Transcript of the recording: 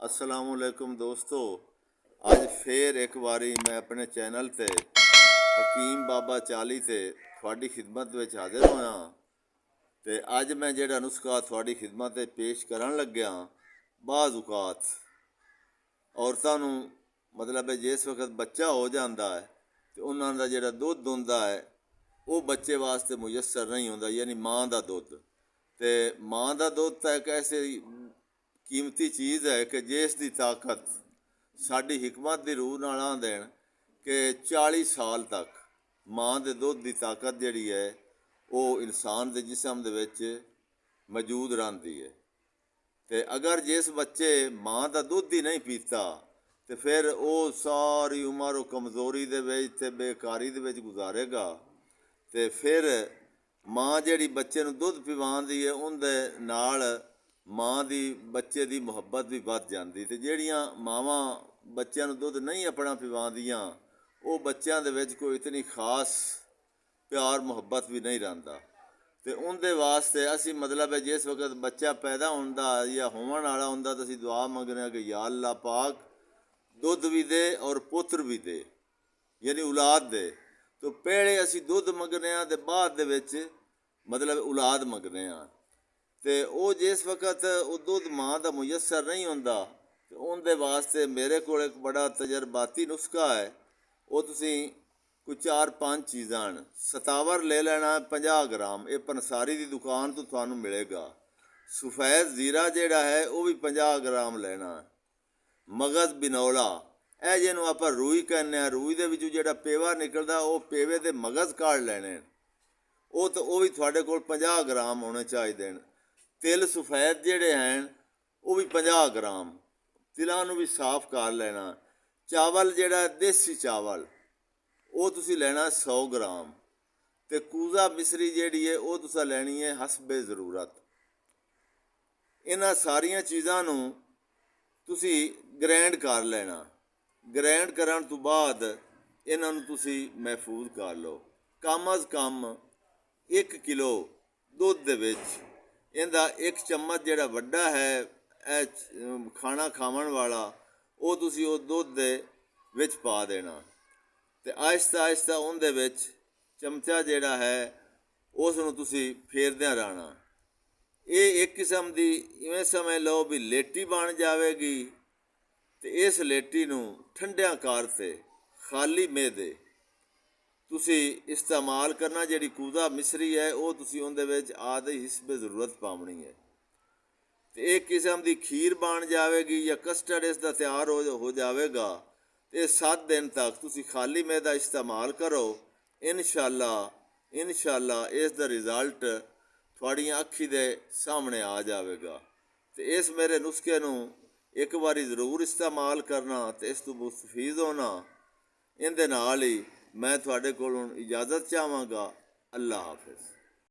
असलामुअलैकुम दोस्तों, अज फिर एक बारी मैं अपने चैनल ते हकीम बाबा 40 ते थोड़ी खिदमत में हाजिर होया। तो अज मैं जिहड़ा नुस्खा थोड़ी खिदमत पेश करन लग्या, बाज़ औकात औरतां नूं मतलब जिस वक्त बच्चा हो जाता है तो उन्हां दा जिहड़ा दुध हुंदा है वो बच्चे वास्ते मुयसर नहीं होंदा, यानी माँ का दुध। तो माँ का दुध तो एक ऐसी कीमती चीज़ है कि जिसकी ताकत साड़ी हिकमत की रूह नाल आ देन कि 40 साल तक माँ के दुध की ताकत जिहड़ी है वो इंसान के जिसम दे विच मौजूद रहती है। तो अगर जिस बच्चे माँ का दुध ही नहीं पीता तो फिर वो सारी उम्र वो कमज़ोरी दे विच ते बेकारी दे विच गुजारेगा। तो फिर माँ जिहड़ी बच्चे नूं दुध पिवांदी है उहदे नाल माँ की बच्चे की मुहब्बत भी वध जाती। तो जिहड़ियां मावां बच्चों नूं दुध नहीं अपना पिवांदियां वो बच्चों दे विच कोई इतनी खास प्यार मुहब्बत भी नहीं रहिंदा। तो उनके वास्ते असी मतलब है जिस वक्त बच्चा पैदा होंदा या होवन वाला हुंदा तो असीं दुआ मंगने कि या अल्लाह पाक दुध भी दे और पुत्र भी दे, यानी औलाद दे। तो पहले असीं दुध मंगने तो बाद दे विच मतलब औलाद मंगने। तो वो जिस वक्त वो दुध माँ का मुयसर नहीं होंदा तो उनके वास्ते मेरे को एक बड़ा तजर्बाती नुस्खा है। वो तुसीं कोई 4-5 चीज़ां सतावर ले लेना 50 ग्राम, ये पंसारी की दुकान तो थानू मिलेगा। सफेद जीरा जिहड़ा है वो भी 50 ग्राम लेना। मगज़ बिनौला ਇਹ ਜਿਹਨੂੰ ਆਪਾਂ रूई कहने, रूई ਦੇ ਵਿੱਚੋਂ ਜਿਹੜਾ पेवा निकलता वो पेवे ਦੇ मगज़ काढ़ ਲੈਣੇ। वो भी ਤੁਹਾਡੇ ਕੋਲ 50 ग्राम होने चाहिए। तिल सफेद जिहड़े हैं वो भी 50 ग्राम, तिलों नूं भी साफ कर लेना। चावल जिहड़ा देसी चावल वो तुसीं लेना 100 ग्राम। तो कूजा मिसरी जिहड़ी है वो तुसीं लैनी है हसबे ज़रूरत। इन्हां सारियां चीज़ां नूं तुसीं ग्रैंड कर लेना। ग्रैंड करन तो बाद इन्हां नूं तुसीं महफूज कर लो। कम अज़ कम 1 किलो दुध दे विच इहदा 1 चम्मच जिहड़ा वड्डा है खाना खावन वाला वो तुसीं उस दुध दे विच पा देना। तो आहिस्ता आहिस्ता उहदे विच चमचा जिहड़ा है उस नूं तुसीं फेरदे रहना। ये एक किस्म की इवें समझ लो भी लेटी बन जाएगी। तो इस लेटी नूं ठंडिया कर ते खाली मेदे तुसीं इस्तेमाल करना। जिहड़ी कूजा मिसरी है वो तुसीं उहदे विच आदि हिस्बे ज़रूरत पावनी है। तो एक किस्म की खीर बन जाएगी या कस्टर्ड इसका तैयार हो जाएगा। तो 7 दिन तक तुसीं खाली मैदा इस्तेमाल करो। इंशाअल्लाह इसका रिजल्ट थोड़ियां अखी दे सामने आ जाएगा। तो इस मेरे नुस्खे नूं एक बारी जरूर इस्तेमाल करना तो इस तो मुस्तफीज़ होना। इहदे नाल ही मैं तुहाडे कोलों इजाज़त चाहांगा। अल्लाह हाफिज़।